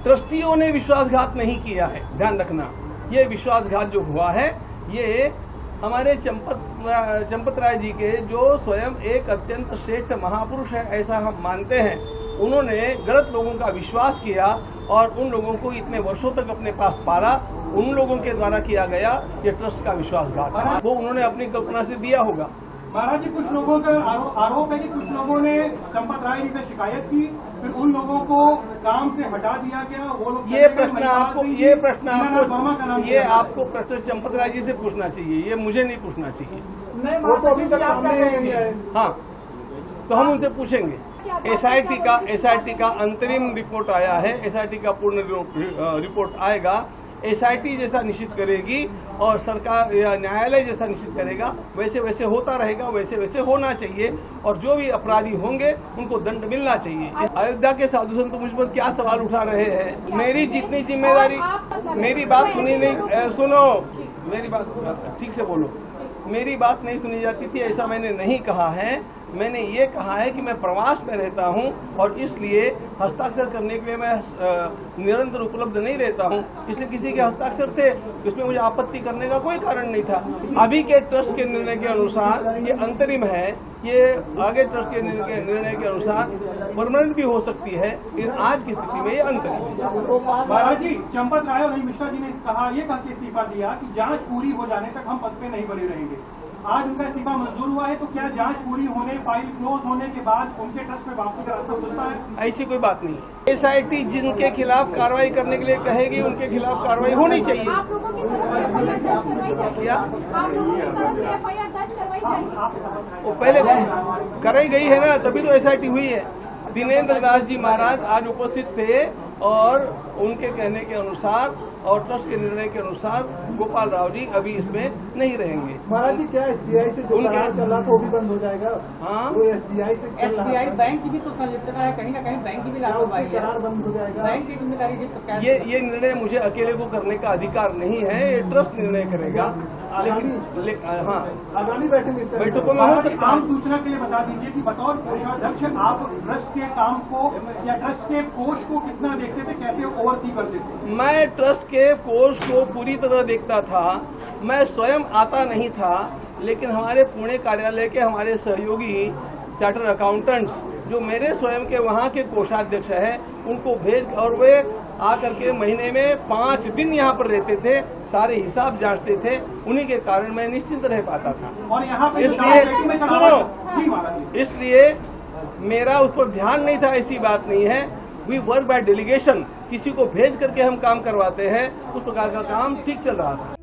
ट्रस्टियों ने विश्वासघात नहीं किया है, ध्यान रखना। ये विश्वासघात जो हुआ है ये हमारे चंपत राय जी के, जो स्वयं एक अत्यंत श्रेष्ठ महापुरुष है ऐसा हम मानते हैं, उन्होंने गलत लोगों का विश्वास किया और उन लोगों को इतने वर्षों तक अपने पास पाला। उन लोगों के द्वारा किया गया ये ट्रस्ट का विश्वासघात, वो उन्होंने अपनी कल्पना से दिया होगा। महाराज जी, कुछ लोगों का आरोप है कि कुछ लोगों ने चंपत राय जी से शिकायत की, फिर उन लोगों को काम से हटा दिया गया। वो लोग ये प्रश्न आपको प्रश्न चंपत राय जी से पूछना चाहिए, ये मुझे नहीं पूछना चाहिए। वो तो अभी तक सामने नहीं आए। हाँ, तो हम उनसे पूछेंगे। एसआईटी का अंतरिम रिपोर्ट आया है, एसआईटी का पूर्ण रिपोर्ट आएगा। एसआईटी जैसा निश्चित करेगी और सरकार या न्यायालय जैसा निश्चित करेगा, वैसे वैसे होता रहेगा, वैसे वैसे होना चाहिए। और जो भी अपराधी होंगे उनको दंड मिलना चाहिए। अयोध्या के साधु संत मुझ पर क्या सवाल उठा रहे हैं? मेरी जितनी जिम्मेदारी, मेरी बात सुनी नहीं, सुनो मेरी बात ठीक से बोलो। मेरी बात नहीं सुनी जाती थी ऐसा मैंने नहीं कहा है। मैंने ये कहा है कि मैं प्रवास में रहता हूं और इसलिए हस्ताक्षर करने के लिए मैं निरंतर उपलब्ध नहीं रहता हूं। इसलिए किसी के हस्ताक्षर थे, इसमें मुझे आपत्ति करने का कोई कारण नहीं था। अभी के ट्रस्ट के निर्णय के अनुसार ये अंतरिम है, ये आगे ट्रस्ट के निर्णय के अनुसार परमानेंट भी हो सकती है, लेकिन आज की स्थिति में ये अंतरिम है। महाराज जी, चंपत राय और मिश्रा जी ने कहा, ये कह के इस्तीफा दिया कि जांच पूरी हो जाने तक हम पद पे नहीं बने रहेंगे। आज उनका इस्तीफा मंजूर हुआ है, तो क्या जांच पूरी होने, फाइल क्लोज होने के बाद उनके ट्रस्ट में वापसी का रास्ता खुलता है? ऐसी कोई बात नहीं। एसआईटी जिनके खिलाफ कार्रवाई करने के लिए कहेगी उनके खिलाफ कार्रवाई होनी चाहिए। वो पहले कराई गई है ना, तभी तो एसआईटी हुई है। दिनेंद्र दास जी महाराज आज उपस्थित थे और उनके कहने के अनुसार और ट्रस्ट के निर्णय के अनुसार गोपाल राव जी अभी इसमें नहीं रहेंगे। महाराज जी, क्या एसबीआई से जो करार चल रहा था वो भी बंद हो जाएगा? हाँ, वो एसबीआई से एसबीआई बैंक की भी तो संलिप्तता है, कहीं ना कहीं बैंक की भी लापरवाही है, करार बंद हो जाएगा। बैंक की जिम्मेदारी ये निर्णय मुझे अकेले को करने का अधिकार नहीं है, ये ट्रस्ट निर्णय करेगा। हाँ, आगामी बैठकों में आम सूचना के लिए बता दीजिए कि बतौर कोषाध्यक्ष आप ट्रस्ट के काम को या ट्रस्ट के कोष को कितना देखते थे, कैसे ओवरसी करते थे? मैं ट्रस्ट के कोष को पूरी तरह देखता था। मैं स्वयं आता नहीं था, लेकिन हमारे पुणे कार्यालय के हमारे सहयोगी चार्टर अकाउंटेंट्स जो मेरे स्वयं के वहाँ के कोषाध्यक्ष हैं, उनको भेज और वे आकर के महीने में 5 दिन यहाँ पर रहते थे, सारे हिसाब जांचते थे। उन्हीं के कारण मैं निश्चिंत रह पाता था। और यहाँ पे इसलिए मेरा उस पर ध्यान नहीं था, ऐसी बात नहीं है। वी वर्क बाय डेलीगेशन, किसी को भेज करके हम काम करवाते हैं, उस प्रकार का काम ठीक चल रहा था।